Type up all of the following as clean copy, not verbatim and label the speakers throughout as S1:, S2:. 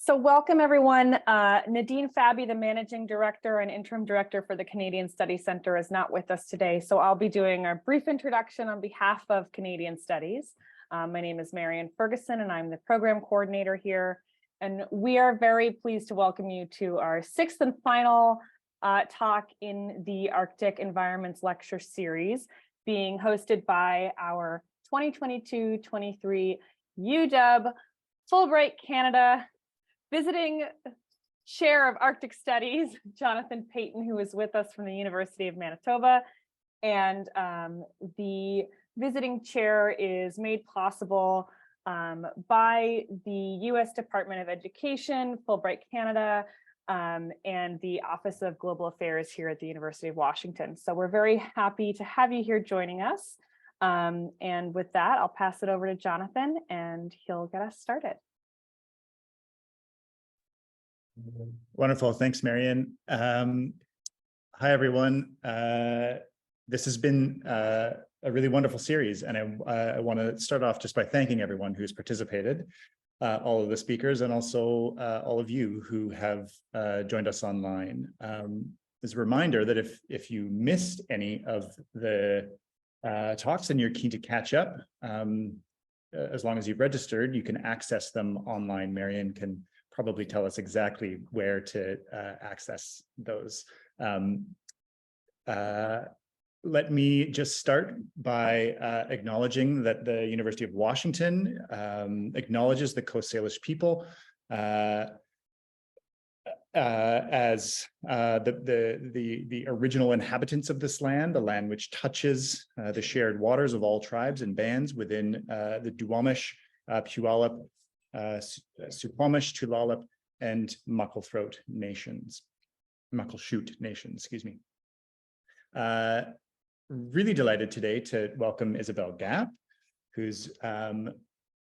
S1: So welcome everyone. Nadine Fabi, the Managing Director and Interim Director for the Canadian Studies Centre, is not with us today. So I'll be doing a brief introduction on behalf of Canadian Studies. My name is Marion Ferguson and I'm the Program Coordinator here. And we are very pleased to welcome you to our sixth and final talk in the Arctic Environments Lecture Series, being hosted by our 2022-23 UW Fulbright Canada visiting chair of Arctic Studies, Jonathan Payton, who is with us from the University of Manitoba. And the visiting chair is made possible by the U.S. Department of Education, Fulbright Canada, and the Office of Global Affairs here at the University of Washington. So we're very happy to have you here joining us. And with that, I'll pass it over to Jonathan and he'll get us started.
S2: Wonderful. Thanks, Marion. Hi, everyone. This has been a really wonderful series, and I want to start off just by thanking everyone who's participated, all of the speakers, and also all of you who have joined us online. As a reminder that if you missed any of the talks and you're keen to catch up, as long as you've registered, you can access them online. Marion can probably tell us exactly where to access those. Let me just start by acknowledging that the University of Washington acknowledges the Coast Salish people as the original inhabitants of this land, the land which touches the shared waters of all tribes and bands within the Duwamish, Puyallup, Suquamish, Tulalip, and Muckleshoot nations, excuse me. Really delighted today to welcome Isabelle Gapp, who's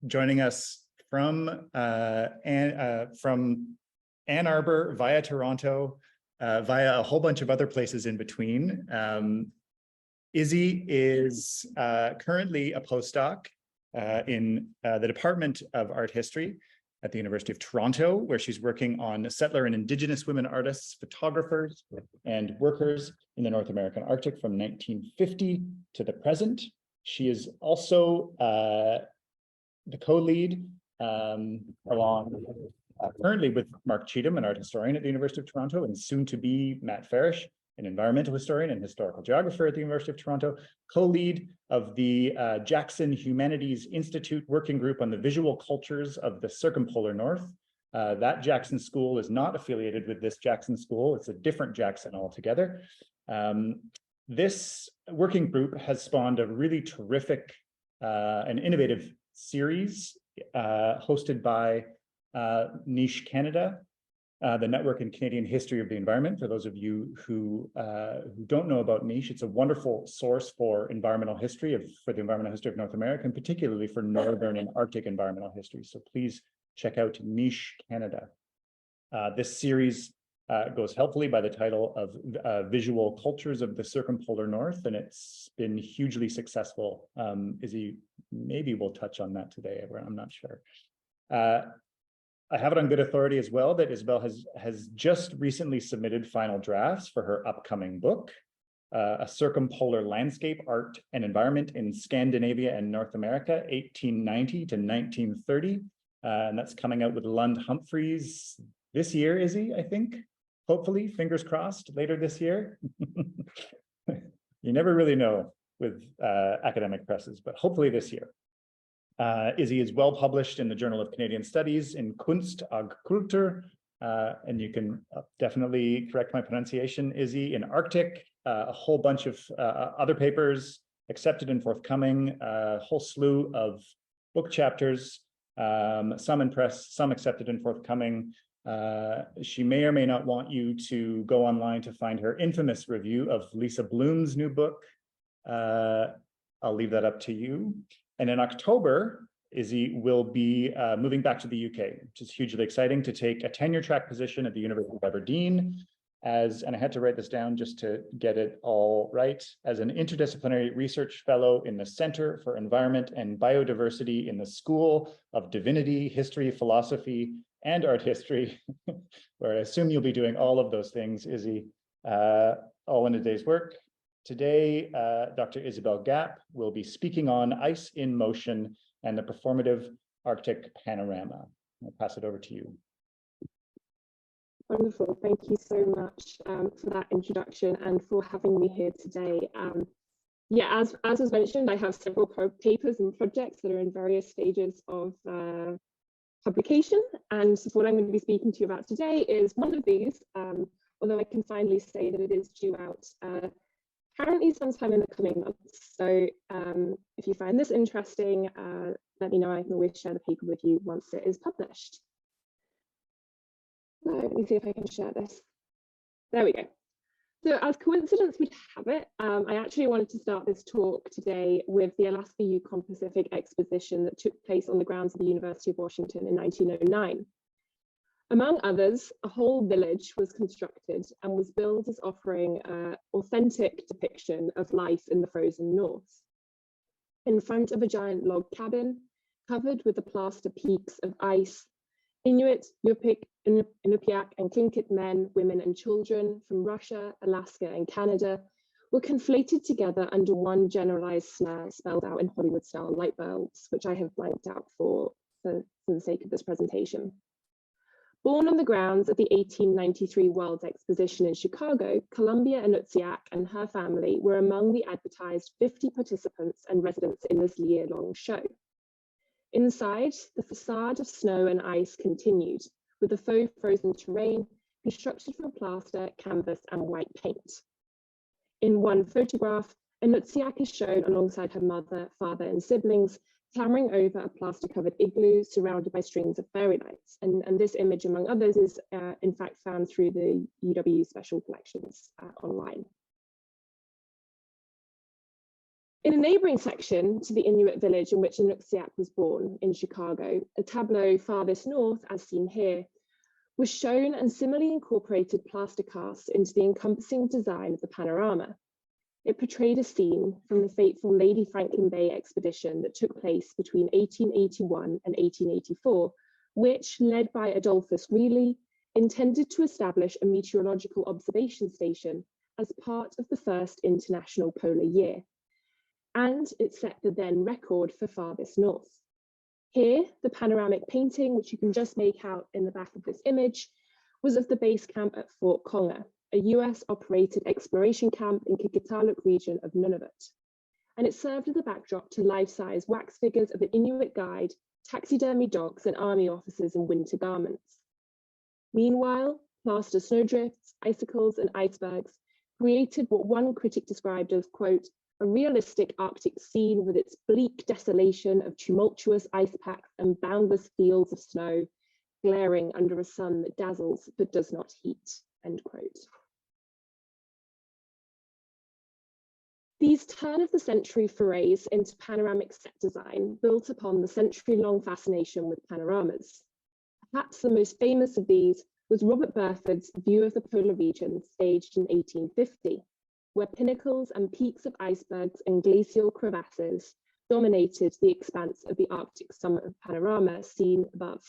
S2: joining us from Ann Arbor via Toronto, via a whole bunch of other places in between. Izzy is currently a postdoc in the Department of Art History at the University of Toronto, where she's working on settler and Indigenous women artists, photographers, and workers in the North American Arctic from 1950 to the present. She is also the co-lead currently with Mark Cheatham, an art historian at the University of Toronto, and soon to be Matt Farish, an environmental historian and historical geographer at the University of Toronto, co-lead of the Jackson Humanities Institute Working Group on the Visual Cultures of the Circumpolar North. That Jackson School is not affiliated with this Jackson School. It's a different Jackson altogether. This working group has spawned a really terrific and innovative series hosted by Niche Canada, the Network in Canadian History of the Environment. For those of you who don't know about Niche, it's a wonderful source for environmental history, for the environmental history of North America, and particularly for Northern and Arctic environmental history. So please check out Niche Canada. This series goes helpfully by the title of Visual Cultures of the Circumpolar North, and it's been hugely successful. Izzy maybe we'll touch on that today, I'm not sure. I have it on good authority as well that Isabelle has just recently submitted final drafts for her upcoming book, A Circumpolar Landscape, Art and Environment in Scandinavia and North America, 1890 to 1930. And that's coming out with Lund Humphries this year, Izzy, I think. Hopefully, fingers crossed, later this year. You never really know with academic presses, but hopefully this year. Izzy is well published in the Journal of Canadian Studies in Kunst og Kultur, and you can definitely correct my pronunciation, Izzy, in Arctic, a whole bunch of other papers accepted and forthcoming, a whole slew of book chapters, some in press, some accepted and forthcoming. She may or may not want you to go online to find her infamous review of Lisa Bloom's new book. I'll leave that up to you. And in October, Izzy will be moving back to the UK, which is hugely exciting, to take a tenure track position at the University of Aberdeen and I had to write this down just to get it all right, as an Interdisciplinary Research Fellow in the Center for Environment and Biodiversity in the School of Divinity, History, Philosophy, and art history, where I assume you'll be doing all of those things, Izzy, all in a day's work. Today, Dr. Isabelle Gapp will be speaking on ice in motion and the performative Arctic panorama. I'll pass it over to you.
S3: Wonderful. Thank you so much for that introduction and for having me here today. Yeah, as was mentioned, I have several papers and projects that are in various stages of publication. And what I'm going to be speaking to you about today is one of these, although I can finally say that it is due out apparently sometime in the coming months. So if you find this interesting, let me know. I can always share the paper with you once it is published. So let me see if I can share this. There we go. So as coincidence would have it, I actually wanted to start this talk today with the Alaska Yukon Pacific exposition that took place on the grounds of the University of Washington in 1909. Among others, a whole village was constructed and was billed as offering an authentic depiction of life in the frozen north. In front of a giant log cabin, covered with the plaster peaks of ice, Inuit, Yupik, Inupiaq, and Tlingit men, women, and children from Russia, Alaska, and Canada were conflated together under one generalized slur spelled out in Hollywood-style light bulbs, which I have blanked out for the sake of this presentation. Born on the grounds of the 1893 World's Exposition in Chicago, Columbia Inupiaq and her family were among the advertised 50 participants and residents in this year-long show. Inside, the facade of snow and ice continued, with the faux frozen terrain constructed from plaster, canvas, and white paint. In one photograph, Inupiaq is shown alongside her mother, father, and siblings, clambering over a plaster-covered igloo surrounded by strings of fairy lights. And this image, among others, is in fact found through the UW Special Collections online. In a neighbouring section to the Inuit village in which Inupiaq was born, in Chicago, a tableau farthest north, as seen here, was shown and similarly incorporated plaster casts into the encompassing design of the panorama. It portrayed a scene from the fateful Lady Franklin Bay expedition that took place between 1881 and 1884, which, led by Adolphus Greely, intended to establish a meteorological observation station as part of the first International Polar Year. And it set the then record for farthest north. Here, the panoramic painting, which you can just make out in the back of this image, was of the base camp at Fort Conger, a US-operated exploration camp in Kikitaluk region of Nunavut. And it served as a backdrop to life-size wax figures of an Inuit guide, taxidermy dogs, and army officers in winter garments. Meanwhile, plaster snowdrifts, icicles, and icebergs created what one critic described as, quote, a realistic Arctic scene with its bleak desolation of tumultuous ice packs and boundless fields of snow, glaring under a sun that dazzles but does not heat, end quote. These turn-of-the-century forays into panoramic set design built upon the century-long fascination with panoramas. Perhaps the most famous of these was Robert Burford's View of the Polar Region, staged in 1850. Where pinnacles and peaks of icebergs and glacial crevasses dominated the expanse of the Arctic summit of panorama seen above.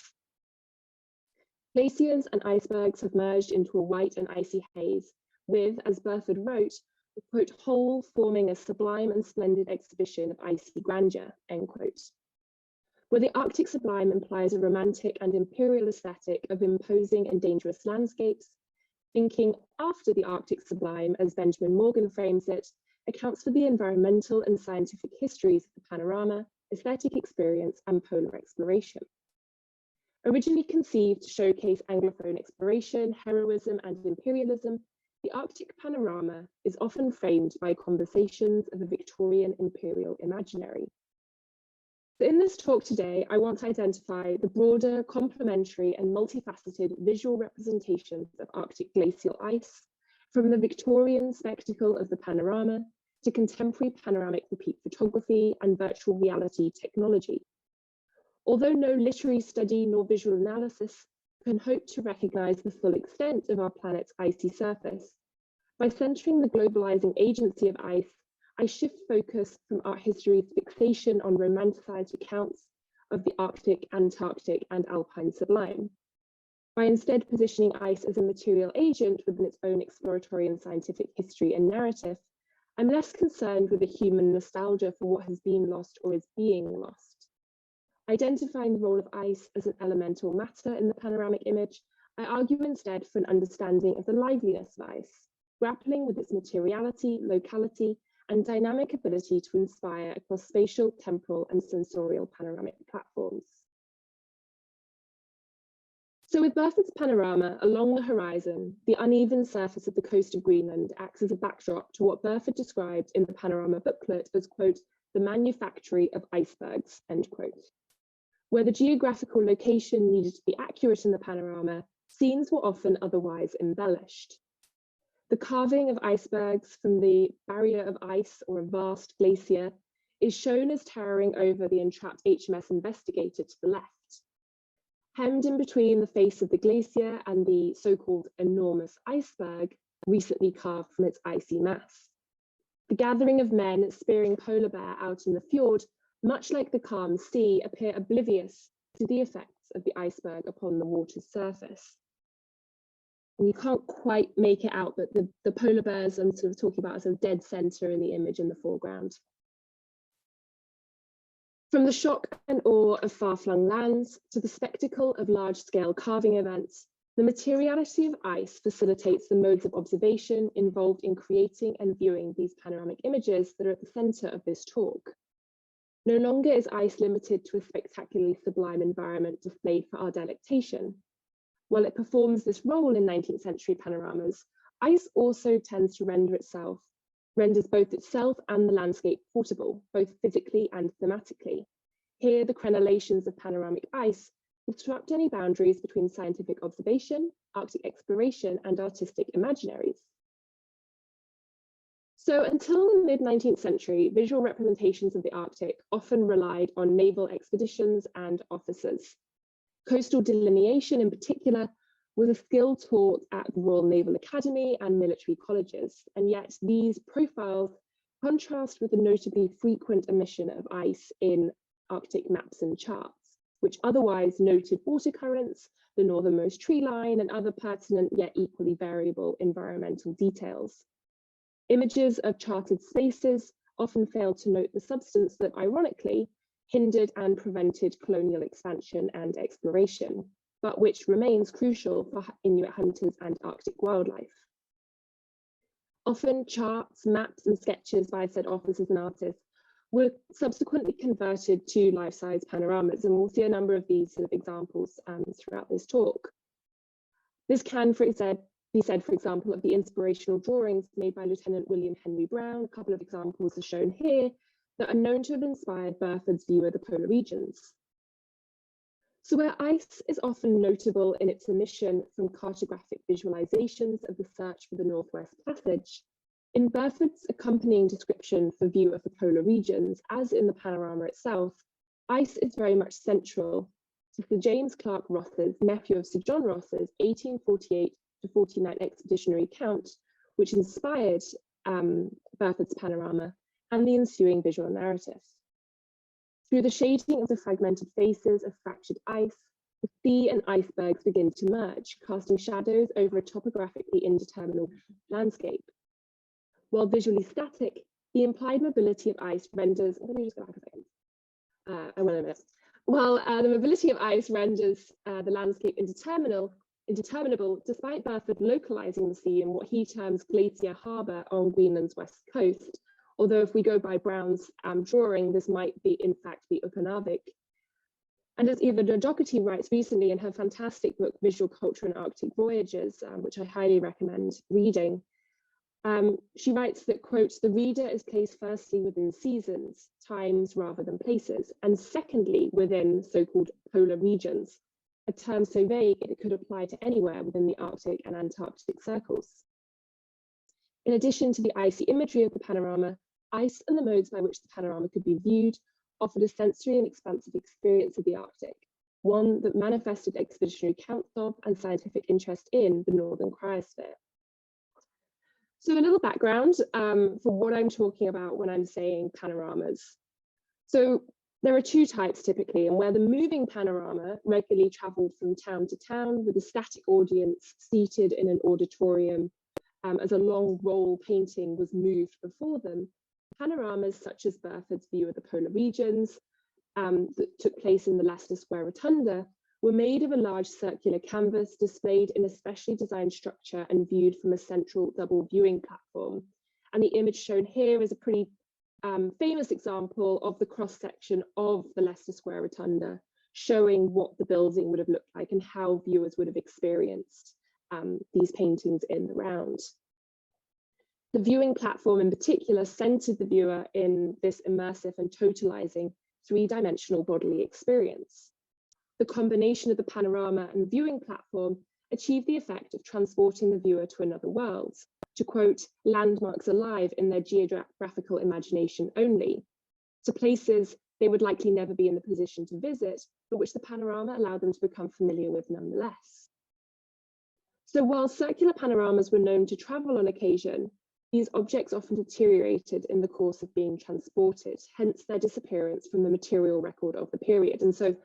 S3: Glaciers and icebergs have merged into a white and icy haze, with, as Burford wrote, the quote, whole forming a sublime and splendid exhibition of icy grandeur, end quote. Where the Arctic sublime implies a romantic and imperial aesthetic of imposing and dangerous landscapes, thinking after the Arctic sublime, as Benjamin Morgan frames it, accounts for the environmental and scientific histories of the panorama, aesthetic experience, and polar exploration. Originally conceived to showcase Anglophone exploration, heroism, and imperialism, the Arctic panorama is often framed by conversations of the Victorian imperial imaginary. So in this talk today, I want to identify the broader, complementary, and multifaceted visual representations of Arctic glacial ice, from the Victorian spectacle of the panorama to contemporary panoramic repeat photography and virtual reality technology. Although no literary study nor visual analysis can hope to recognize the full extent of our planet's icy surface, by centering the globalizing agency of ice, I shift focus from art history's fixation on romanticized accounts of the Arctic, Antarctic, and Alpine sublime by instead positioning ice as a material agent within its own exploratory and scientific history and narrative, I'm less concerned with the human nostalgia for what has been lost or is being lost. Identifying the role of ice as an elemental matter in the panoramic image, I argue instead for an understanding of the liveliness of ice, grappling with its materiality, locality, and dynamic ability to inspire across spatial, temporal, and sensorial panoramic platforms. So with Burford's panorama along the horizon, the uneven surface of the coast of Greenland acts as a backdrop to what Burford described in the panorama booklet as, quote, the manufactory of icebergs, end quote. Where the geographical location needed to be accurate in the panorama, scenes were often otherwise embellished. The carving of icebergs from the barrier of ice or a vast glacier is shown as towering over the entrapped HMS Investigator to the left. Hemmed in between the face of the glacier and the so-called enormous iceberg recently carved from its icy mass. The gathering of men spearing polar bear out in the fjord, much like the calm sea, appear oblivious to the effects of the iceberg upon the water's surface. And you can't quite make it out, but the polar bears I'm sort of talking about as a dead center in the image in the foreground. From the shock and awe of far-flung lands to the spectacle of large-scale carving events, the materiality of ice facilitates the modes of observation involved in creating and viewing these panoramic images that are at the center of this talk. No longer is ice limited to a spectacularly sublime environment displayed for our delectation. While it performs this role in 19th century panoramas, ice also tends to renders both itself and the landscape portable, both physically and thematically. Here, the crenellations of panoramic ice disrupt any boundaries between scientific observation, Arctic exploration, and artistic imaginaries. So until the mid-19th century, visual representations of the Arctic often relied on naval expeditions and officers. Coastal delineation in particular was a skill taught at the Royal Naval Academy and military colleges, and yet these profiles contrast with the notably frequent omission of ice in Arctic maps and charts, which otherwise noted water currents, the northernmost tree line, and other pertinent yet equally variable environmental details. Images of charted spaces often failed to note the substance that, ironically, hindered and prevented colonial expansion and exploration, but which remains crucial for Inuit hunters and Arctic wildlife. Often charts, maps, and sketches by said officers and artists were subsequently converted to life-size panoramas, and we'll see a number of these sort of examples throughout this talk. This can, be said, for example, of the inspirational drawings made by Lieutenant William Henry Brown. A couple of examples are shown here that are known to have inspired Burford's view of the polar regions. So where ice is often notable in its omission from cartographic visualizations of the search for the Northwest Passage, in Burford's accompanying description for view of the polar regions, as in the panorama itself, ice is very much central to Sir James Clark Ross's, nephew of Sir John Ross's, 1848 to 49 expeditionary account, which inspired Burford's panorama and the ensuing visual narrative. Through the shading of the fragmented faces of fractured ice, the sea and icebergs begin to merge, casting shadows over a topographically indeterminate landscape. While visually static, the implied mobility of ice renders, let me just go back a second. I went a minute. While the mobility of ice renders the landscape indeterminable, despite Burford localizing the sea in what he terms Glacier Harbour on Greenland's west coast. Although if we go by Brown's drawing, this might be, in fact, be Upernavik. And as Eva Doherty writes recently in her fantastic book, Visual Culture and Arctic Voyages, which I highly recommend reading, she writes that, quote, the reader is placed firstly within seasons, times rather than places, and secondly within so-called polar regions, a term so vague it could apply to anywhere within the Arctic and Antarctic circles. In addition to the icy imagery of the panorama, ice and the modes by which the panorama could be viewed offered a sensory and expansive experience of the Arctic, one that manifested expeditionary accounts of and scientific interest in the northern cryosphere. So a little background for what I'm talking about when I'm saying panoramas. So There are two types typically, and where the moving panorama regularly traveled from town to town with a static audience seated in an auditorium as a long roll painting was moved before them, panoramas such as Burford's view of the polar regions that took place in the Leicester Square Rotunda were made of a large circular canvas displayed in a specially designed structure and viewed from a central double viewing platform. And the image shown here is a pretty famous example of the cross-section of the Leicester Square Rotunda, showing what the building would have looked like and how viewers would have experienced these paintings in the round. The viewing platform in particular centered the viewer in this immersive and totalizing three-dimensional bodily experience. The combination of the panorama and viewing platform achieved the effect of transporting the viewer to another world, to quote, landmarks alive in their geographical imagination only, to places they would likely never be in the position to visit, but which the panorama allowed them to become familiar with nonetheless. So while circular panoramas were known to travel on occasion, these objects often deteriorated in the course of being transported, hence their disappearance from the material record of the period. And so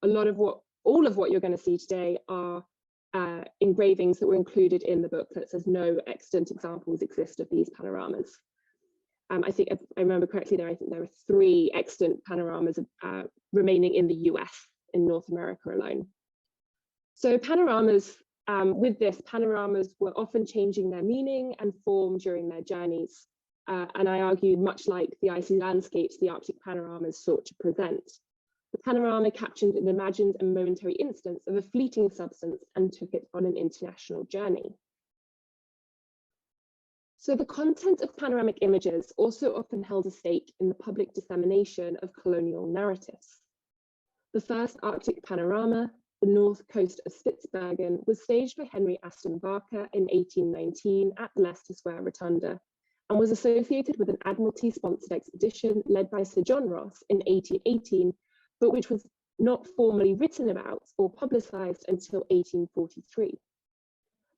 S3: all of what you're going to see today are engravings that were included in the booklets, as no extant examples exist of these panoramas. I think, if I remember correctly, I think there are 3 extant panoramas remaining in the US, in North America alone. So panoramas, with this, panoramas were often changing their meaning and form during their journeys. And I argued, much like the icy landscapes the Arctic panoramas sought to present. The panorama captured an imagined and momentary instance of a fleeting substance and took it on an international journey. So the content of panoramic images also often held a stake in the public dissemination of colonial narratives. The first Arctic panorama, the north coast of Spitsbergen, was staged by Henry Aston Barker in 1819 at the Leicester Square Rotunda, and was associated with an Admiralty-sponsored expedition led by Sir John Ross in 1818, but which was not formally written about or publicised until 1843.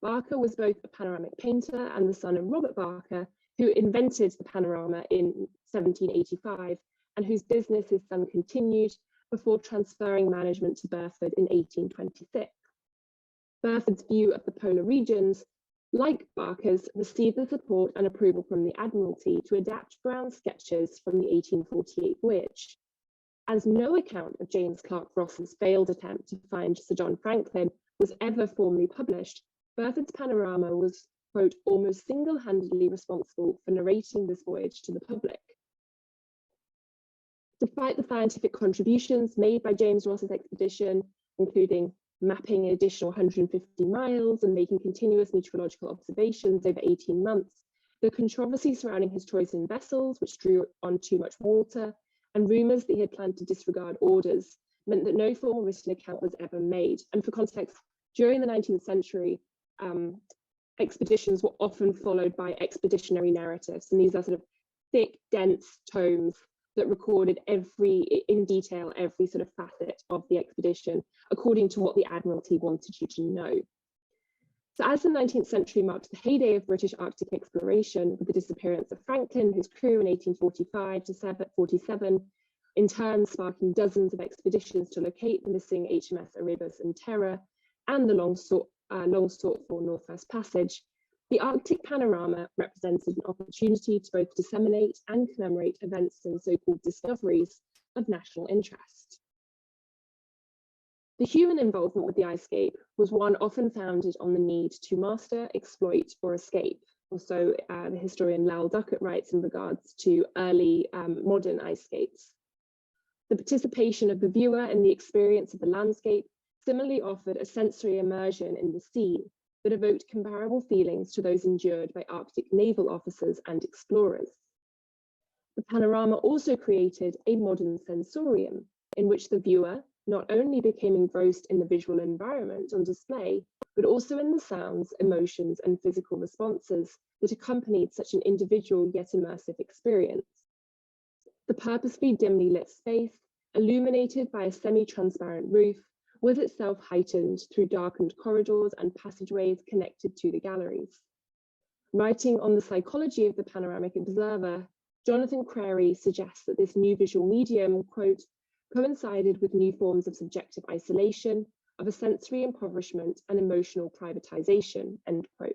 S3: Barker was both a panoramic painter and the son of Robert Barker, who invented the panorama in 1785, and whose business his son continued before transferring management to Burford in 1826. Burford's view of the polar regions, like Barker's, received the support and approval from the Admiralty to adapt Brown's sketches from the 1848 voyage. As no account of James Clark Ross's failed attempt to find Sir John Franklin was ever formally published, Burford's panorama was, quote, almost single-handedly responsible for narrating this voyage to the public. Despite the scientific contributions made by James Ross's expedition, including mapping an additional 150 miles and making continuous meteorological observations over 18 months, the controversy surrounding his choice in vessels, which drew on too much water, and rumours that he had planned to disregard orders, meant that no formal written account was ever made. And for context, during the 19th century, expeditions were often followed by expeditionary narratives, and these are sort of thick, dense tomes that recorded in detail every sort of facet of the expedition, according to what the Admiralty wanted you to know. So as the 19th century marked the heyday of British Arctic exploration, with the disappearance of Franklin and his crew in 1845 to 47, in turn sparking dozens of expeditions to locate the missing HMS Erebus and Terror, and the long sought for Northwest Passage, the Arctic panorama represented an opportunity to both disseminate and commemorate events and so-called discoveries of national interest. The human involvement with the icescape was one often founded on the need to master, exploit, or escape. Also, the historian Lowell Duckett writes in regards to early modern icescapes. The participation of the viewer in the experience of the landscape similarly offered a sensory immersion in the scene that evoked comparable feelings to those endured by Arctic naval officers and explorers. The panorama also created a modern sensorium in which the viewer not only became engrossed in the visual environment on display, but also in the sounds, emotions, and physical responses that accompanied such an individual yet immersive experience. The purposefully dimly lit space, illuminated by a semi-transparent roof, was itself heightened through darkened corridors and passageways connected to the galleries. Writing on the psychology of the panoramic observer, Jonathan Crary suggests that this new visual medium, quote, coincided with new forms of subjective isolation, of a sensory impoverishment and emotional privatization, end quote.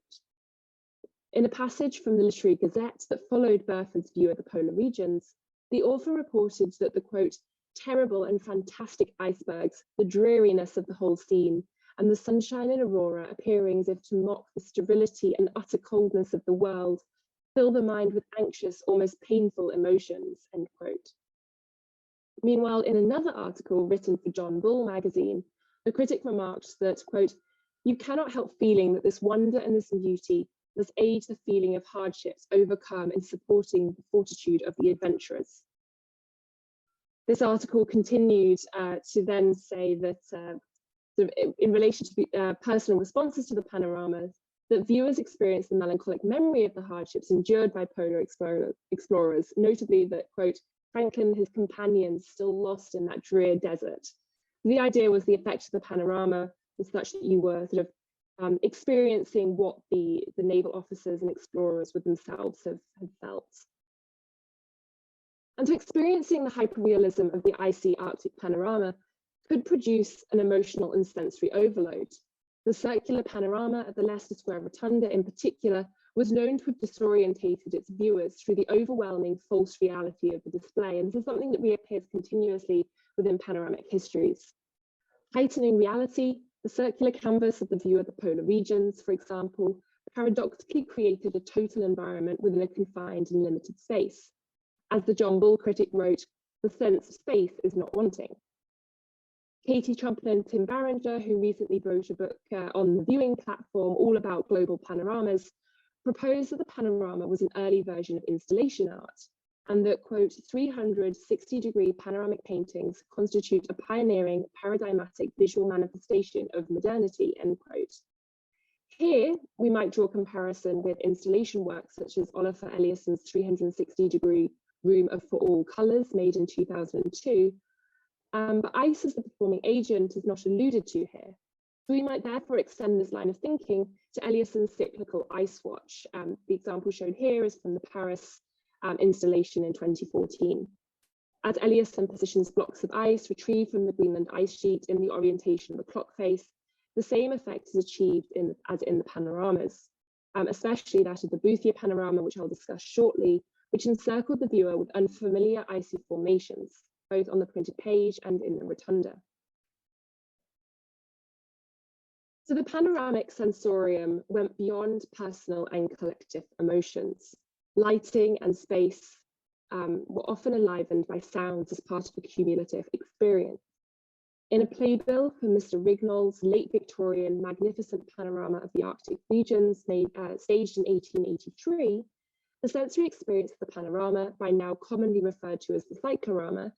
S3: In a passage from the Literary Gazette that followed Burford's view of the polar regions, the author reported that the quote, terrible and fantastic icebergs, the dreariness of the whole scene, and the sunshine and aurora appearing as if to mock the sterility and utter coldness of the world, fill the mind with anxious, almost painful emotions, end quote. Meanwhile, in another article written for John Bull magazine, the critic remarked that, quote, you cannot help feeling that this wonder and this beauty does aid the feeling of hardships overcome in supporting the fortitude of the adventurers. This article continued to then say that sort of in relation to the personal responses to the panoramas, that viewers experience the melancholic memory of the hardships endured by polar explorers, notably that, quote, Franklin and his companions still lost in that drear desert. The idea was the effect of the panorama was such that you were sort of experiencing what the naval officers and explorers would themselves have felt. And so experiencing the hyperrealism of the icy Arctic panorama could produce an emotional and sensory overload. The circular panorama at the Leicester Square Rotunda in particular was known to have disorientated its viewers through the overwhelming false reality of the display. And this is something that reappears continuously within panoramic histories. Heightening reality, the circular canvas of the view of the polar regions, for example, paradoxically created a total environment within a confined and limited space. As the John Bull critic wrote, the sense of space is not wanting. Katie Trump and Tim Barringer, who recently wrote a book on the viewing platform all about global panoramas, proposed that the panorama was an early version of installation art, and that, quote, 360-degree panoramic paintings constitute a pioneering, paradigmatic visual manifestation of modernity, end quote. Here, we might draw comparison with installation works such as Olafur Eliasson's 360-degree Room for All Colours, made in 2002, but ice as the performing agent is not alluded to here. So we might therefore extend this line of thinking to Eliasson's cyclical ice watch. The example shown here is from the Paris installation in 2014. As Eliasson positions blocks of ice retrieved from the Greenland ice sheet in the orientation of a clock face, the same effect is achieved as in the panoramas, especially that of the Boothia panorama, which I'll discuss shortly, which encircled the viewer with unfamiliar icy formations, both on the printed page and in the rotunda. So the panoramic sensorium went beyond personal and collective emotions. Lighting and space were often enlivened by sounds as part of a cumulative experience. In a playbill for Mr. Rignall's late Victorian magnificent panorama of the Arctic regions staged in 1883, the sensory experience of the panorama, by now commonly referred to as the cyclorama,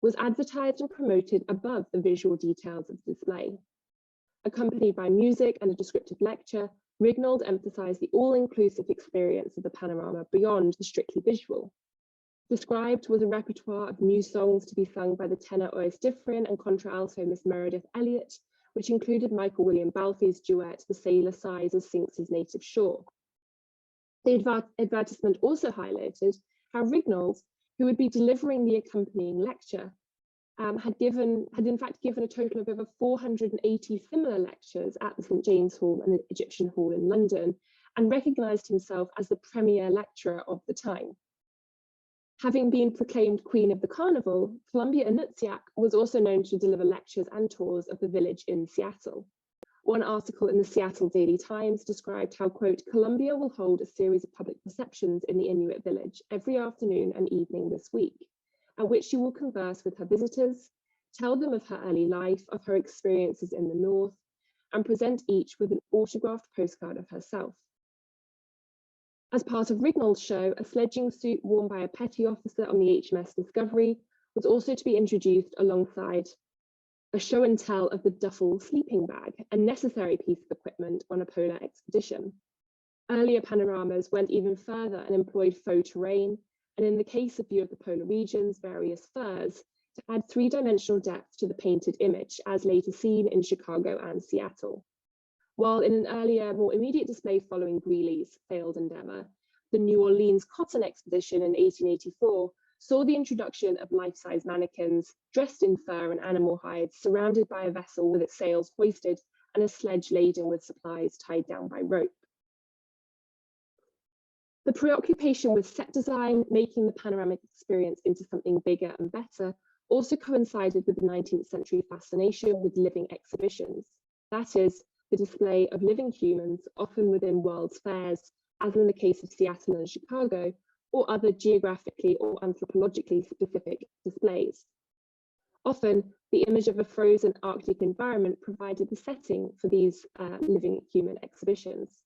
S3: was advertised and promoted above the visual details of the display. Accompanied by music and a descriptive lecture, Rignall emphasized the all-inclusive experience of the panorama beyond the strictly visual. Described was a repertoire of new songs to be sung by the tenor Ois Diffrin and contralto Miss Meredith Elliott, which included Michael William Balfe's duet "The Sailor Sighs as Sinks His Native Shore." The advertisement also highlighted how Rignall, who would be delivering the accompanying lecture, had in fact given a total of over 480 similar lectures at the St. James Hall and the Egyptian Hall in London, and recognized himself as the premier lecturer of the time. Having been proclaimed Queen of the Carnival, Columbia Anutsiak was also known to deliver lectures and tours of the village in Seattle. One article in the Seattle Daily Times described how, quote, Columbia will hold a series of public receptions in the Inuit village every afternoon and evening this week, at which she will converse with her visitors, tell them of her early life, of her experiences in the North, and present each with an autographed postcard of herself. As part of Rignall's show, a sledging suit worn by a petty officer on the HMS Discovery was also to be introduced alongside a show and tell of the duffel sleeping bag, a necessary piece of equipment on a polar expedition. Earlier panoramas went even further and employed faux terrain, and in the case of view of the polar regions, various furs, to add three-dimensional depth to the painted image, as later seen in Chicago and Seattle. While in an earlier, more immediate display following Greely's failed endeavor, the New Orleans Cotton Expedition in 1884 saw the introduction of life-size mannequins dressed in fur and animal hides, surrounded by a vessel with its sails hoisted and a sledge laden with supplies tied down by rope. The preoccupation with set design, making the panoramic experience into something bigger and better, also coincided with the 19th century fascination with living exhibitions. That is, the display of living humans, often within world's fairs, as in the case of Seattle and Chicago, or other geographically or anthropologically specific displays. Often, the image of a frozen Arctic environment provided the setting for these living human exhibitions.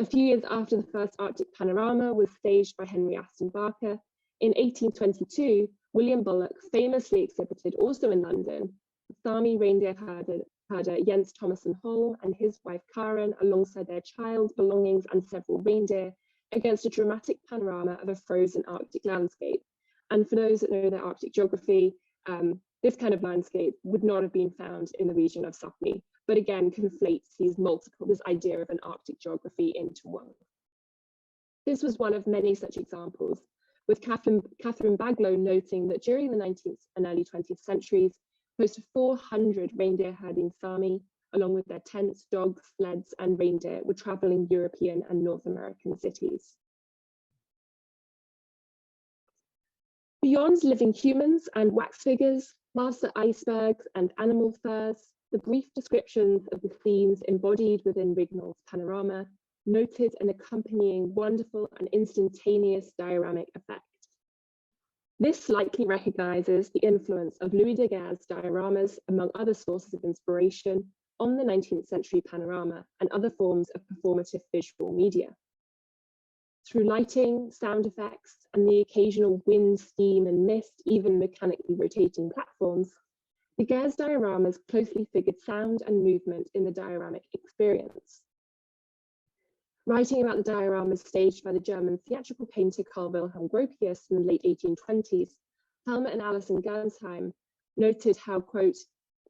S3: A few years after the first Arctic panorama was staged by Henry Aston Barker, in 1822, William Bullock famously exhibited, also in London, Sami reindeer herder Jens Thomason Holm and his wife Karen, alongside their child, belongings, and several reindeer, against a dramatic panorama of a frozen Arctic landscape. And for those that know their Arctic geography, this kind of landscape would not have been found in the region of Sapmi, but again conflates this idea of an Arctic geography into one. This was one of many such examples, with Catherine Baglow noting that during the 19th and early 20th centuries, close to 400 reindeer herding Sami, along with their tents, dogs, sleds, and reindeer, were traveling European and North American cities. Beyond living humans and wax figures, master icebergs, and animal furs, the brief descriptions of the scenes embodied within Rignol's panorama noted an accompanying wonderful and instantaneous dioramic effect. This likely recognizes the influence of Louis Daguerre's dioramas, among other sources of inspiration, on the 19th century panorama and other forms of performative visual media. Through lighting, sound effects, and the occasional wind, steam, and mist, even mechanically rotating platforms, Daguerre's dioramas closely figured sound and movement in the dioramic experience. Writing about the dioramas staged by the German theatrical painter Carl Wilhelm Gropius in the late 1820s, Helmer and Alison Gernsheim noted how, quote,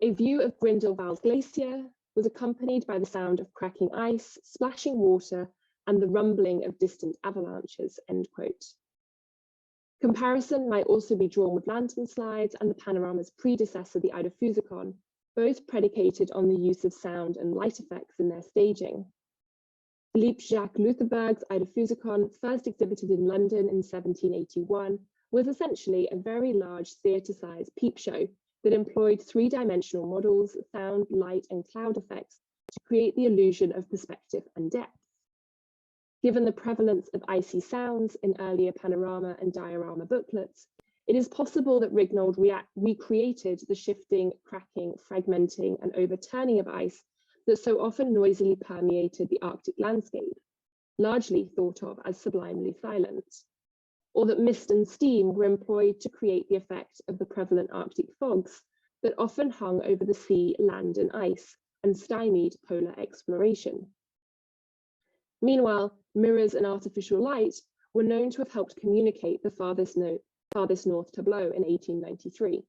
S3: a view of Grindelwald Glacier was accompanied by the sound of cracking ice, splashing water, and the rumbling of distant avalanches, end quote. Comparison might also be drawn with lantern slides and the panorama's predecessor, the Eidophusikon, both predicated on the use of sound and light effects in their staging. Philippe Jacques Lutherberg's Eidophusikon, first exhibited in London in 1781, was essentially a very large theatre-sized peep show that employed three-dimensional models, sound, light, and cloud effects to create the illusion of perspective and depth. Given the prevalence of icy sounds in earlier panorama and diorama booklets, it is possible that Rignold recreated the shifting, cracking, fragmenting, and overturning of ice that so often noisily permeated the Arctic landscape, largely thought of as sublimely silent, or that mist and steam were employed to create the effect of the prevalent Arctic fogs that often hung over the sea, land, and ice, and stymied polar exploration. Meanwhile, mirrors and artificial light were known to have helped communicate the farthest north tableau in 1893.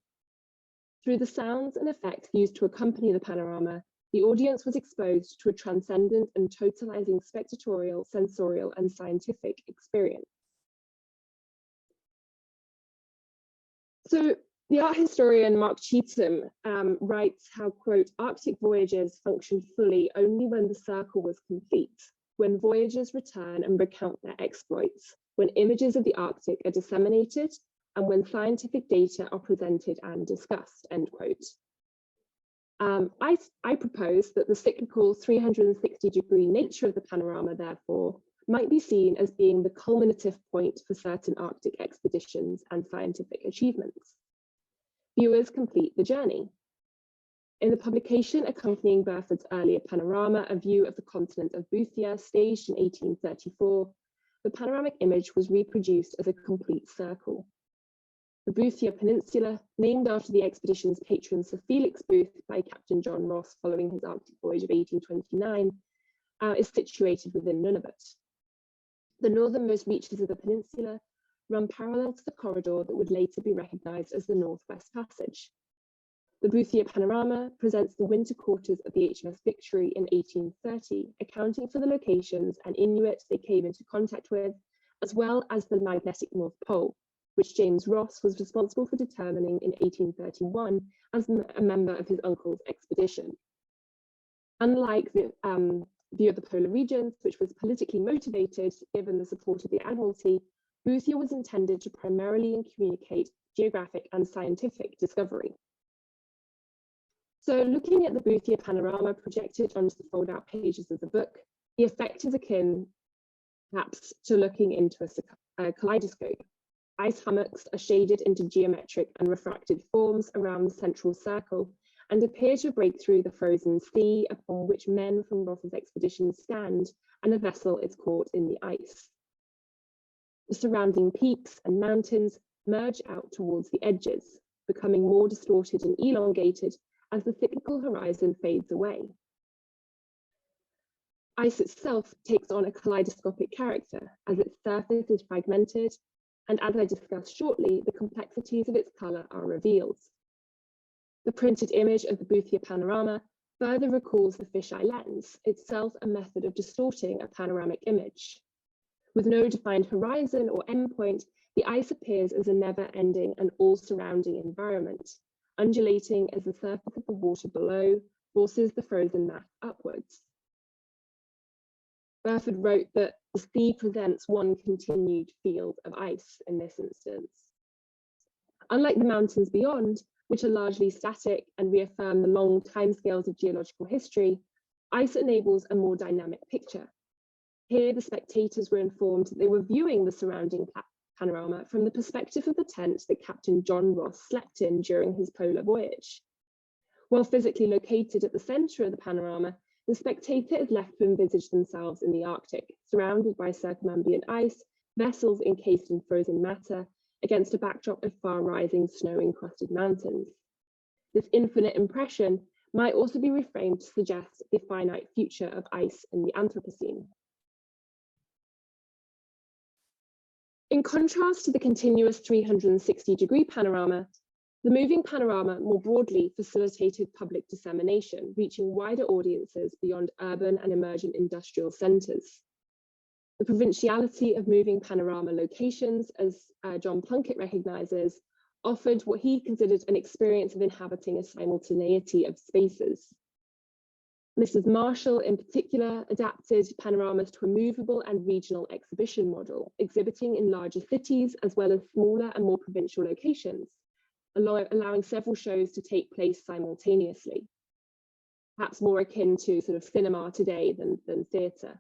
S3: Through the sounds and effects used to accompany the panorama, the audience was exposed to a transcendent and totalizing spectatorial, sensorial, and scientific experience. So the art historian Mark Cheetham writes how, quote, Arctic voyages function fully only when the circle was complete, when voyagers return and recount their exploits, when images of the Arctic are disseminated, and when scientific data are presented and discussed, end quote. I propose that the cyclical 360-degree nature of the panorama, therefore, might be seen as being the culminative point for certain Arctic expeditions and scientific achievements. Viewers complete the journey. In the publication accompanying Burford's earlier panorama, A View of the Continent of Boothia, staged in 1834, the panoramic image was reproduced as a complete circle. The Boothia Peninsula, named after the expedition's patron Sir Felix Booth by Captain John Ross following his Arctic voyage of 1829, is situated within Nunavut. The northernmost reaches of the peninsula run parallel to the corridor that would later be recognized as the Northwest Passage. The Boothia panorama presents the winter quarters of the HMS Victory in 1830, accounting for the locations and Inuit they came into contact with, as well as the magnetic North Pole, which James Ross was responsible for determining in 1831 as a member of his uncle's expedition. Unlike the view of the polar regions, which was politically motivated given the support of the Admiralty, Boothia was intended to primarily communicate geographic and scientific discovery. So looking at the Boothia panorama projected onto the fold-out pages of the book, the effect is akin perhaps to looking into a kaleidoscope. Ice hummocks are shaded into geometric and refracted forms around the central circle and appear to break through the frozen sea upon which men from Ross's expedition stand and a vessel is caught in the ice. The surrounding peaks and mountains merge out towards the edges, becoming more distorted and elongated as the cyclical horizon fades away. Ice itself takes on a kaleidoscopic character as its surface is fragmented, and as I discuss shortly, the complexities of its colour are revealed. The printed image of the Boothia panorama further recalls the fisheye lens, itself a method of distorting a panoramic image. With no defined horizon or endpoint, the ice appears as a never-ending and all-surrounding environment, undulating as the surface of the water below forces the frozen map upwards. Burford wrote that the sea presents one continued field of ice in this instance. Unlike the mountains beyond, which are largely static and reaffirm the long timescales of geological history, ice enables a more dynamic picture. Here, the spectators were informed that they were viewing the surrounding panorama from the perspective of the tent that Captain John Ross slept in during his polar voyage. While physically located at the centre of the panorama, the spectator is left to envisage themselves in the Arctic, surrounded by circumambient ice, vessels encased in frozen matter, against a backdrop of far-rising snow-encrusted mountains. This infinite impression might also be reframed to suggest the finite future of ice in the Anthropocene. In contrast to the continuous 360-degree panorama, the moving panorama more broadly facilitated public dissemination, reaching wider audiences beyond urban and emergent industrial centres. The provinciality of moving panorama locations, as John Plunkett recognises, offered what he considered an experience of inhabiting a simultaneity of spaces. Mrs. Marshall, in particular, adapted panoramas to a movable and regional exhibition model, exhibiting in larger cities as well as smaller and more provincial locations, allowing several shows to take place simultaneously, perhaps more akin to sort of cinema today than theatre.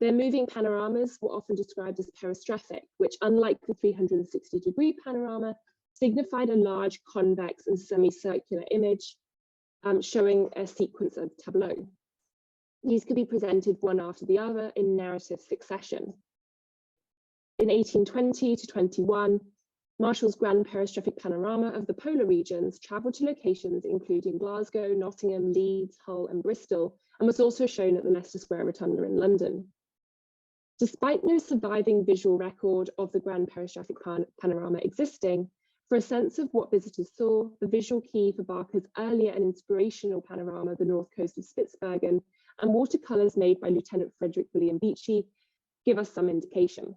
S3: Their moving panoramas were often described as peristraphic, which, unlike the 360-degree panorama, signified a large convex and semicircular image showing a sequence of tableaux. These could be presented one after the other in narrative succession. In 1820 to 21, Marshall's grand peristraphic panorama of the polar regions travelled to locations including Glasgow, Nottingham, Leeds, Hull and Bristol, and was also shown at the Leicester Square Rotunda in London. Despite no surviving visual record of the grand peristraphic panorama existing, for a sense of what visitors saw, the visual key for Barker's earlier and inspirational panorama of the north coast of Spitsbergen and watercolours made by Lieutenant Frederick William Beechey give us some indication.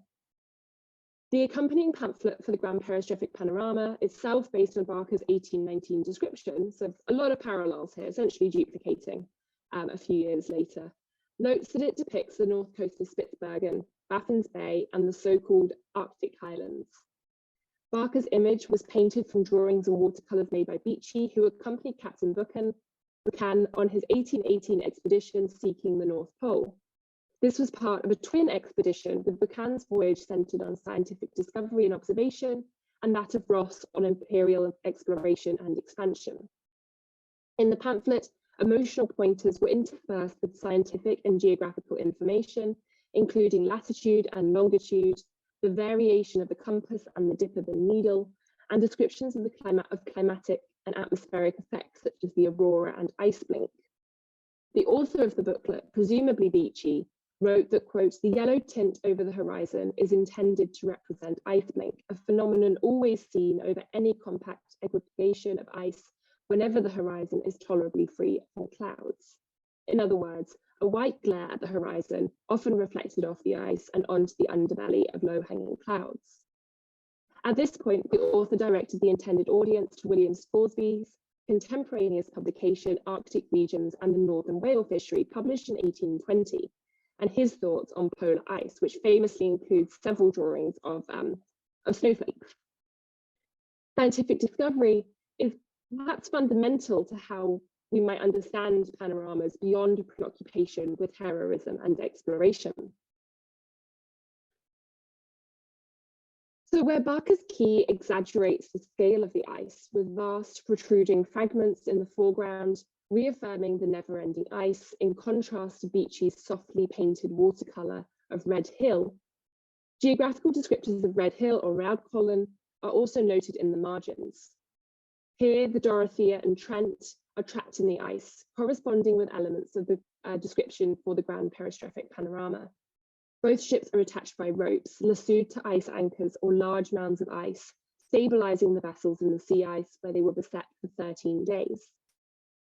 S3: The accompanying pamphlet for the grand peristraphic panorama, itself based on Barker's 1819 description, so a lot of parallels here, essentially duplicating a few years later, notes that it depicts the north coast of Spitsbergen, Baffin's Bay, and the so-called Arctic Highlands. Barker's image was painted from drawings and watercolours made by Beechey, who accompanied Captain Buchan on his 1818 expedition seeking the North Pole. This was part of a twin expedition, with Buchan's voyage centred on scientific discovery and observation, and that of Ross on imperial exploration and expansion. In the pamphlet, emotional pointers were interspersed with scientific and geographical information, including latitude and longitude, the variation of the compass and the dip of the needle, and descriptions of the climatic and atmospheric effects such as the aurora and ice blink. The author of the booklet, presumably Beechey, wrote that, quote, "The yellow tint over the horizon is intended to represent ice blink, a phenomenon always seen over any compact aggregation of ice whenever the horizon is tolerably free from clouds." In other words, a white glare at the horizon, often reflected off the ice and onto the underbelly of low-hanging clouds. At this point, the author directed the intended audience to William Scoresby's contemporaneous publication, Arctic Regions and the Northern Whale Fishery, published in 1820, and his thoughts on polar ice, which famously includes several drawings of snowflakes. Scientific discovery is perhaps fundamental to how we might understand panoramas beyond a preoccupation with terrorism and exploration. So where Barker's key exaggerates the scale of the ice with vast protruding fragments in the foreground, reaffirming the never-ending ice in contrast to Beechey's softly painted watercolor of Red Hill, geographical descriptors of Red Hill or Raudkollen are also noted in the margins. Here, the Dorothea and Trent are trapped in the ice, corresponding with elements of the description for the Grand Peristrophic Panorama. Both ships are attached by ropes, lassoed to ice anchors or large mounds of ice, stabilizing the vessels in the sea ice where they were beset for 13 days.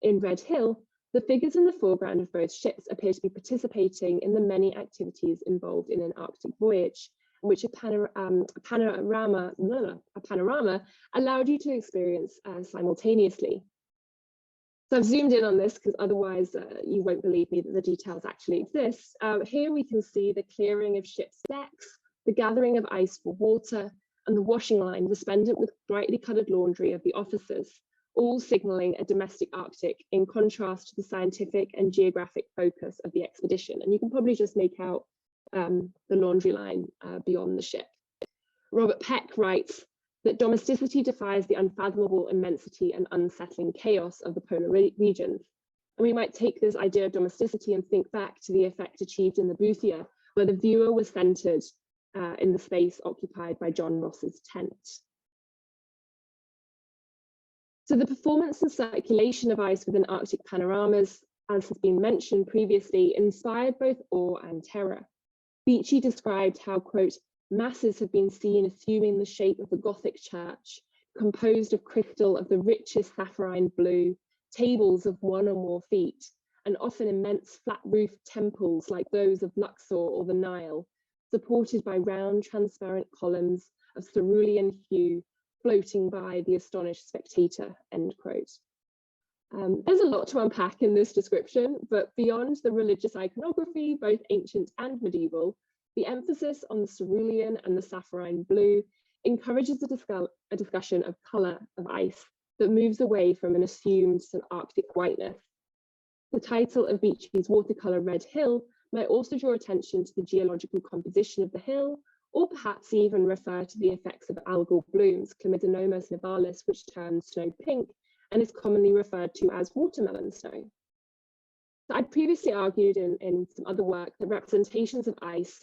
S3: In Red Hill, the figures in the foreground of both ships appear to be participating in the many activities involved in an Arctic voyage, in which a panorama allowed you to experience simultaneously. So I've zoomed in on this because otherwise you won't believe me that the details actually exist. Here we can see the clearing of ship's decks, the gathering of ice for water, and the washing line resplendent with brightly coloured laundry of the officers, all signalling a domestic Arctic in contrast to the scientific and geographic focus of the expedition. And you can probably just make out the laundry line beyond the ship. Robert Peck writes that domesticity defies the unfathomable immensity and unsettling chaos of the polar regions. And we might take this idea of domesticity and think back to the effect achieved in the Boothia, where the viewer was centered in the space occupied by John Ross's tent. So the performance and circulation of ice within Arctic panoramas, as has been mentioned previously, inspired both awe and terror. Beechey described how, quote, masses have been seen assuming the shape of a Gothic church, composed of crystal of the richest sapphirine blue, tables of 1 or more feet, and often immense flat-roofed temples like those of Luxor or the Nile, supported by round transparent columns of cerulean hue, floating by the astonished spectator, end quote. There's a lot to unpack in this description, but beyond the religious iconography, both ancient and medieval, the emphasis on the cerulean and the sapphirine blue encourages a discussion of colour of ice that moves away from an assumed Arctic whiteness. The title of Beechey's watercolour Red Hill might also draw attention to the geological composition of the hill, or perhaps even refer to the effects of algal blooms, Chlamydomonas nivalis, which turns snow pink and is commonly referred to as watermelon snow. So I'd previously argued in some other work that representations of ice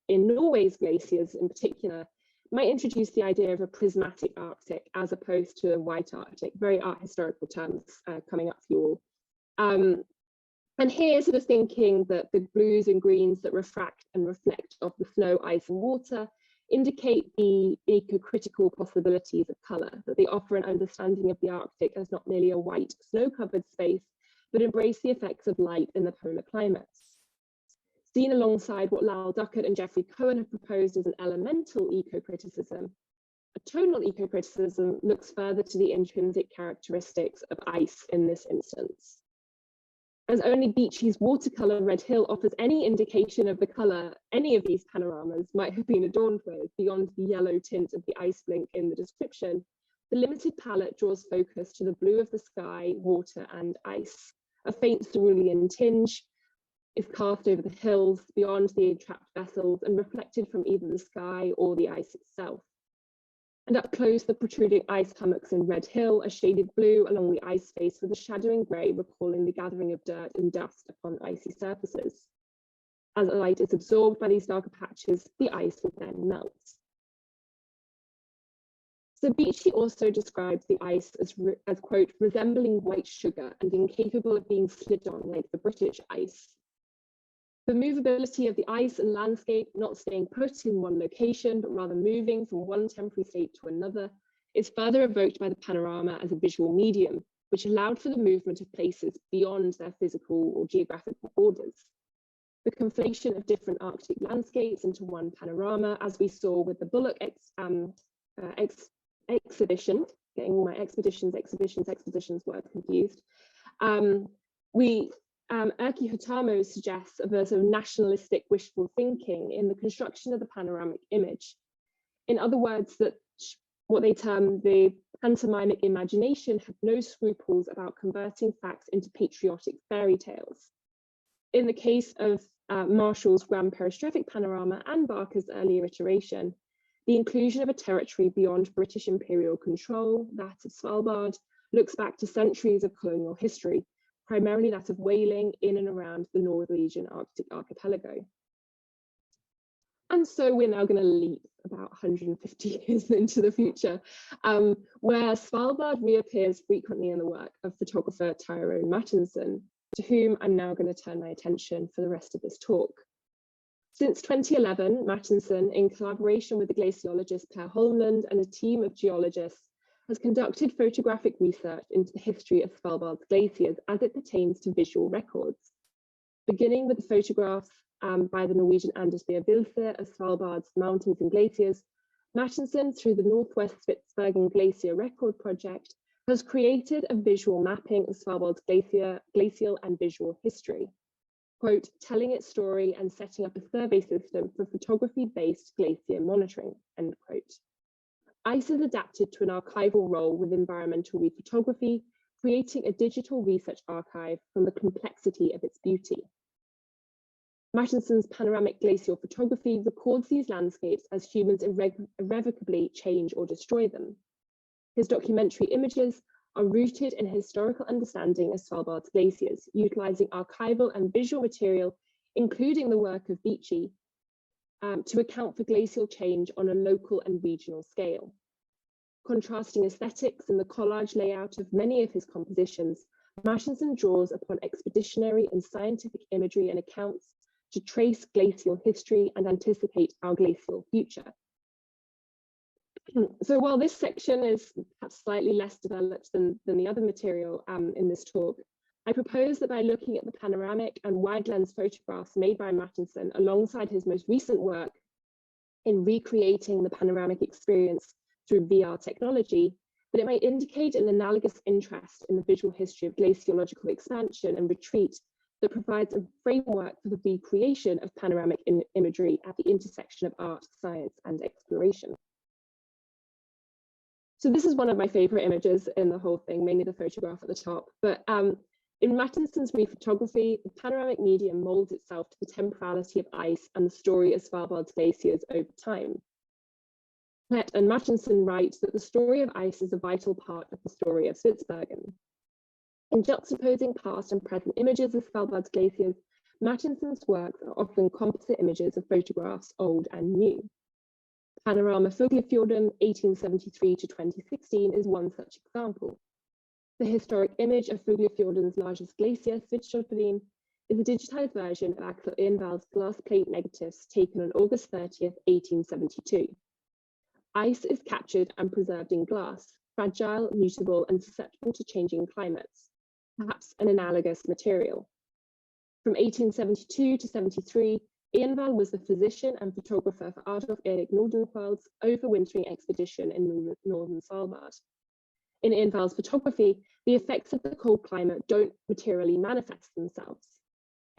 S3: in Norway's glaciers in particular might introduce the idea of a prismatic Arctic as opposed to a white Arctic, very art historical terms coming up for you all. And here sort of thinking that the blues and greens that refract and reflect off the snow, ice and water indicate the eco-critical possibilities of colour, that they offer an understanding of the Arctic as not merely a white snow-covered space, but embrace the effects of light in the polar climates. Seen alongside what Lal Duckett and Jeffrey Cohen have proposed as an elemental eco-criticism, a tonal eco-criticism looks further to the intrinsic characteristics of ice in this instance. As only Beechey's watercolour Red Hill offers any indication of the colour any of these panoramas might have been adorned with beyond the yellow tint of the ice blink in the description, the limited palette draws focus to the blue of the sky, water and ice. A faint cerulean tinge is cast over the hills beyond the entrapped vessels and reflected from either the sky or the ice itself. And up close, the protruding ice hummocks in Red Hill are shaded blue along the ice face with a shadowing grey recalling the gathering of dirt and dust upon icy surfaces. As light is absorbed by these darker patches, the ice will then melt. So Beechey also describes the ice as quote, resembling white sugar and incapable of being slid on like the British ice. The movability of the ice and landscape, not staying put in one location, but rather moving from one temporary state to another, is further evoked by the panorama as a visual medium, which allowed for the movement of places beyond their physical or geographical borders. The conflation of different Arctic landscapes into one panorama, as we saw with the Bullock exhibition, getting all my exhibitions words confused, Erkki Hutamo suggests a sort of nationalistic wishful thinking in the construction of the panoramic image. In other words, that what they term the pantomimic imagination had no scruples about converting facts into patriotic fairy tales. In the case of Marshall's Grand Perestroic Panorama and Barker's earlier iteration, the inclusion of a territory beyond British imperial control, that of Svalbard, looks back to centuries of colonial history, primarily that of whaling in and around the Norwegian Arctic archipelago. And so we're now going to leap about 150 years into the future, where Svalbard reappears frequently in the work of photographer Tyrone Mattinson, to whom I'm now going to turn my attention for the rest of this talk. Since 2011, Mattinson, in collaboration with the glaciologist Per Holmlund and a team of geologists, has conducted photographic research into the history of Svalbard's glaciers as it pertains to visual records. Beginning with the photographs by the Norwegian Anders B. Vilse of Svalbard's mountains and glaciers, Mattinson, through the Northwest Spitsbergen Glacier Record Project, has created a visual mapping of Svalbard's glacial and visual history, quote, telling its story and setting up a survey system for photography-based glacier monitoring, end quote. ICE is adapted to an archival role with environmental rephotography, creating a digital research archive from the complexity of its beauty. Mattinson's panoramic glacial photography records these landscapes as humans irrevocably change or destroy them. His documentary images are rooted in a historical understanding of Svalbard's glaciers, utilizing archival and visual material, including the work of Beechey, to account for glacial change on a local and regional scale. Contrasting aesthetics in the collage layout of many of his compositions, Mattinson draws upon expeditionary and scientific imagery and accounts to trace glacial history and anticipate our glacial future. So while this section is perhaps slightly less developed than the other material in this talk, I propose that by looking at the panoramic and wide lens photographs made by Mattinson alongside his most recent work in recreating the panoramic experience through VR technology, that it might indicate an analogous interest in the visual history of glaciological expansion and retreat that provides a framework for the recreation of panoramic imagery at the intersection of art, science, and exploration. So this is one of my favorite images in the whole thing, mainly the photograph at the top. But in Mattinson's rephotography, the panoramic medium molds itself to the temporality of ice and the story of Svalbard's glaciers over time. Plett and Mattinson write that the story of ice is a vital part of the story of Spitsbergen. In juxtaposing past and present images of Svalbard's glaciers, Mattinson's works are often composite images of photographs, old and new. Panorama Fuglafjorden, 1873 to 2016, is one such example. The historic image of Fuglafjorden's largest glacier, Svitserpelin, is a digitized version of Axel Envall's glass plate negatives taken on August 30th, 1872. Ice is captured and preserved in glass, fragile, mutable, and susceptible to changing climates, perhaps an analogous material. From 1872 to 73, Envall was the physician and photographer for Adolf Erik Nordenskiöld's overwintering expedition in northern Svalbard. In Envall's photography, the effects of the cold climate don't materially manifest themselves.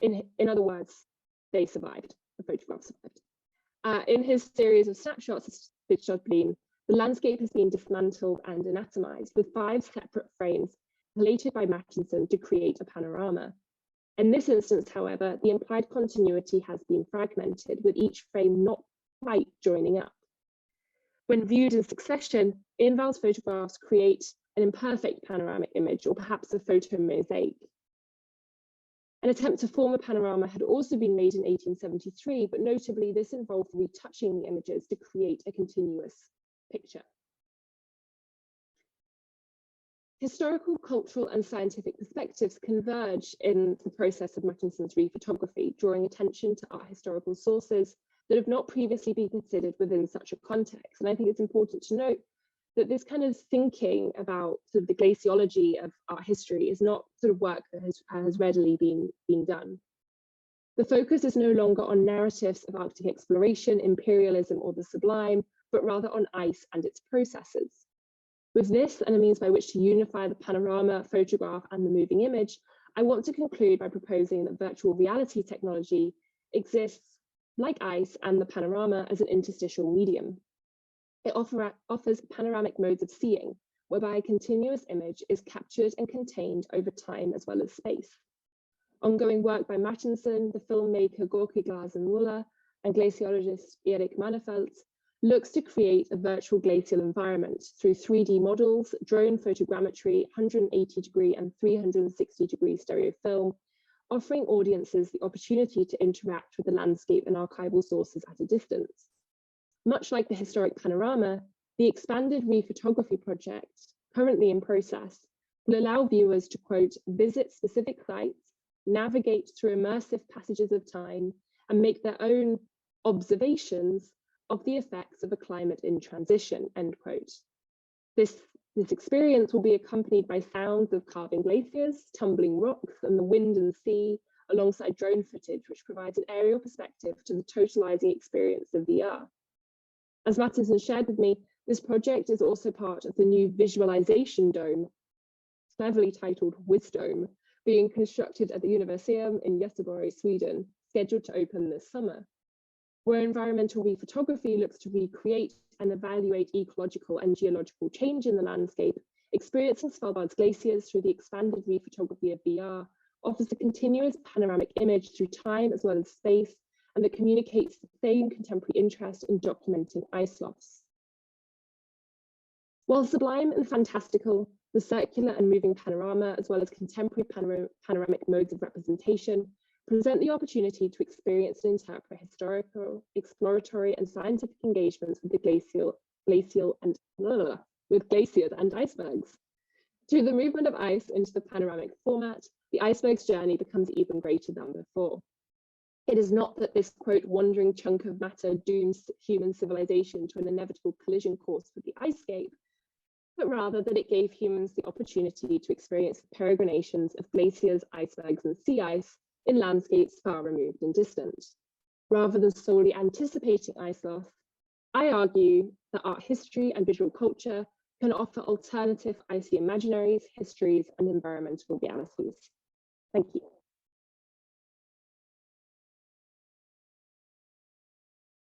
S3: In other words, they survived, the photograph survived. In his series of snapshots of Spitsbergen, the landscape has been dismantled and anatomized with 5 separate frames collated by Mattinson to create a panorama. In this instance, however, the implied continuity has been fragmented, with each frame not quite joining up. When viewed in succession, Envall's photographs create an imperfect panoramic image, or perhaps a photo mosaic. An attempt to form a panorama had also been made in 1873, but notably this involved retouching the images to create a continuous picture. Historical, cultural, and scientific perspectives converge in the process of Mattinson's rephotography, drawing attention to art historical sources that have not previously been considered within such a context. And I think it's important to note that this kind of thinking about sort of the glaciology of art history is not sort of work that has readily been done. The focus is no longer on narratives of Arctic exploration, imperialism, or the sublime, but rather on ice and its processes. With this and a means by which to unify the panorama, photograph, and the moving image, I want to conclude by proposing that virtual reality technology exists, like ice and the panorama, as an interstitial medium. It offers panoramic modes of seeing, whereby a continuous image is captured and contained over time as well as space. Ongoing work by Martinson, the filmmaker Gorky Glasen-Muller, and glaciologist Erik Mannerfelt looks to create a virtual glacial environment through 3D models, drone photogrammetry, 180-degree and 360-degree stereo film, offering audiences the opportunity to interact with the landscape and archival sources at a distance. Much like the historic panorama, the expanded rephotography project, currently in process, will allow viewers to, quote, visit specific sites, navigate through immersive passages of time, and make their own observations of the effects of a climate in transition, end quote. This experience will be accompanied by sounds of carving glaciers, tumbling rocks, and the wind and sea, alongside drone footage, which provides an aerial perspective to the totalizing experience of VR. As Mattinson shared with me, this project is also part of the new visualization dome, cleverly titled WisDome, being constructed at the Universium in Göteborg, Sweden, scheduled to open this summer, where environmental rephotography looks to recreate and evaluate ecological and geological change in the landscape. Experiencing Svalbard's glaciers through the expanded rephotography of VR offers a continuous panoramic image through time as well as space, and that communicates the same contemporary interest in documenting ice loss. While sublime and fantastical, the circular and moving panorama, as well as contemporary panoramic modes of representation, present the opportunity to experience and interpret historical, exploratory, and scientific engagements with the glaciers and icebergs. Through the movement of ice into the panoramic format, the iceberg's journey becomes even greater than before. It is not that this, quote, wandering chunk of matter dooms human civilization to an inevitable collision course with the icescape, but rather that it gave humans the opportunity to experience the peregrinations of glaciers, icebergs, and sea ice in landscapes far removed and distant. Rather than solely anticipating ice loss, I argue that art history and visual culture can offer alternative icy imaginaries, histories, and environmental realities. Thank you.